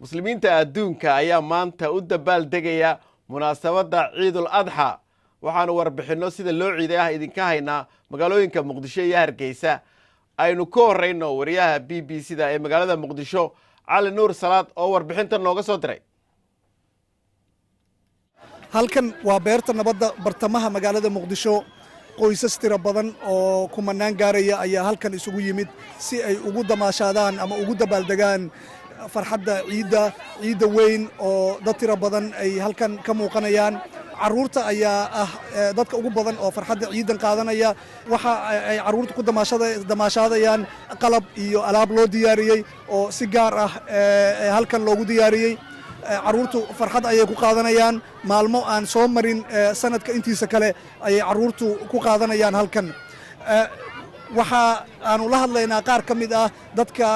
muslimiinta adduunka ayaa maanta u dabaal degaya munaasabadda ciidul adxa waxaanu warbixino sida loo ciiday ah idinka haynaa magaalooyinka muqdisho iyo hargeysa aynu ka horeyno wariyaha BBC-da ee magaalada muqdisho cali nuur salaad oo warbixinta nooga soo diray. halkan waa beerta nabadda bartamaha magaalada muqdisho. qoysas tiro badan oo kumanaan gaaraya ayaa halkan isugu yimid si ay ugu damaashaadaan ama ugu dabaaldegaan farxadda ciidda weyn oo dad tiro badan ay halkan ka muuqanayaan. caruurta ayaa ah dadka ugu badan oo farxadda ciidan qaadanaya. waxa ay caruurta ku damaashaadayaan qalab iyo alaab loo diyaariyey oo si gaar ah halkan loogu diyaariyey. caruurtu farxad ayay ku qaadanayaan. maalmo aan soo marin sanadka intiisa kale ayay caruurtu ku qaadanayaan halkan. waxa aanu la hadlaynaa qaar ka mid ah dadka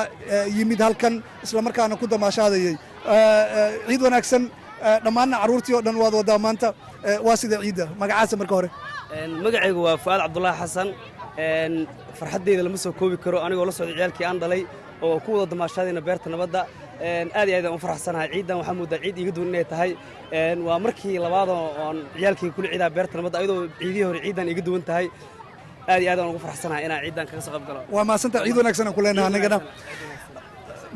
yimid halkan isla markaana ku damaashaadayay. ciid wanaagsan dhammaanna caruurtii oo dhan waad wadaa maanta. waa sida ciidda magacaasa marka hore. magacaygu waa Fuad Cabdullaahi Xasan. farxaddeyda lama soo koobi karo anigoo la socday ciyaalkii aan dhalay oo ku wada damaashaadayna beerta nabadda. aad iyo aad aan u faraxsanahay. ciidan waxaa moodaa ciid iga duwan inay tahay. waa markii labaad oo aan ciyaalkii kula ciidaa beerta nabadda ayadoo ciidihii hore ciidan iga duwan tahay. aad iyo aad aan ugu faraxsanahay inaan ciidan kaga soo qayb galo. waa maasanta ciid wanaagsan aan ku leenahay anagana.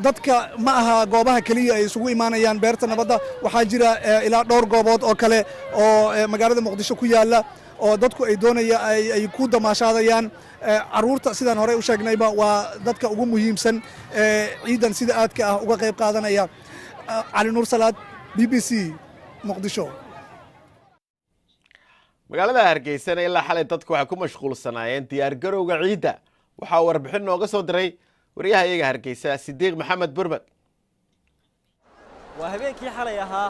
dadka ma aha goobaha kaliya ay isugu imaanayaan beerta nabadda. waxaa jira ilaa dhowr goobood oo kale oo magaalada muqdisho ku yaala oo dadku ay doonaya ay ku damaashaadayaan. caruurta sidaan horey u sheegnayba waa dadka ugu muhiimsan ciidan sida aadka ah uga qayb qaadanaya. cali nuur salaad, BBC muqdisho. magaalada hargeysana ilaa xalay dadku waxay ku mashquulsanaayeen diyaargarowga ciidda. waxaa warbixin nooga soo diray wariyaha iyaga hargeysa Sidiiq Maxamed Burmad. waa habeenkii xalay ahaa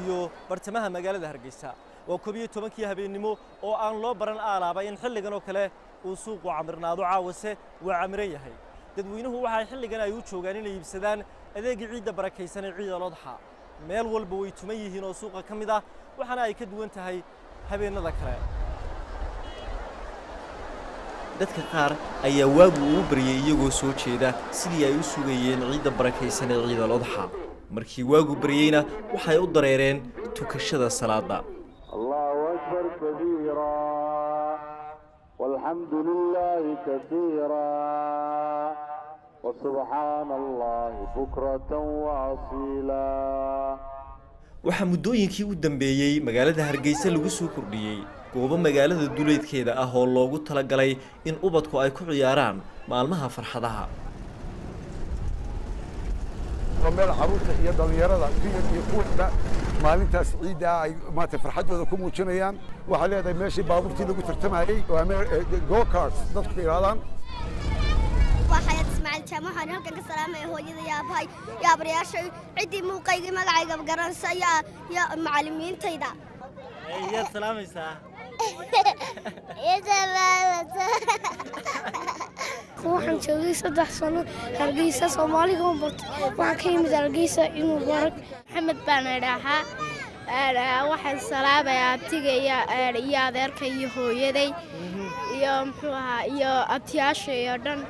iyo bartamaha magaalada hargeysa. waa 11kii habeenimo oo aan loo baran aalaaba in xilligan oo kale uu suuqu camirnaado. caawase waa camiran yahay. dadweynuhu waxay xilligan ay u joogaan inay iibsadaan adeegii ciidda barakaysan ee ciidul adxa. meel walba way tuman yihiin oo suuqa ka mid ah waxaana ay ka duwan tahay habeenada kale. dadka qaar ayaa waagu ugu baryay iyagoo soo jeeda sidii ay u sugayeen ciidda barakaysan ee ciidul adxa. markii waagu baryayna waxay u dareereen tukashada salaada. allahu akbar kabiira walhamdu lillahi kabiira wa subhanallahi bukratan wa asila. waxaa muddooyinkii u dambeeyey magaalada hargeysa lagu soo kordhiyey goobo magaalada duleedkeeda ah oo loogu talagalay in ubadku ay ku ciyaaraan maalmaha farxadaha. meel caruurta iyo dhalinyarada iyo kuwa maalintaas ciidda ay maanta farxadooda ku muujinayaan. waxaa leedahay meeshii baabuurtii lagu tartamayay waa meel go karts dadku yiraahdaan. waxaan Ismaaciil Jaamac halkan ka salaamay hooyada yaabahay yaabriyaashay cidii muuqayga magacayga garansaya ya macallimiintayda. ayaad salaamaysaa. waxaan joogay 3 sano Hargeysa Soomaaliga oo bartay. waxaan ka yimid Hargeysa inuu barak Maxamed baan idhaahaa. waxaan salaamayaa abtiga iyo adeerka iyo hooyaday iyo muxuu ahaa iyo abtiyaashay oo dhan.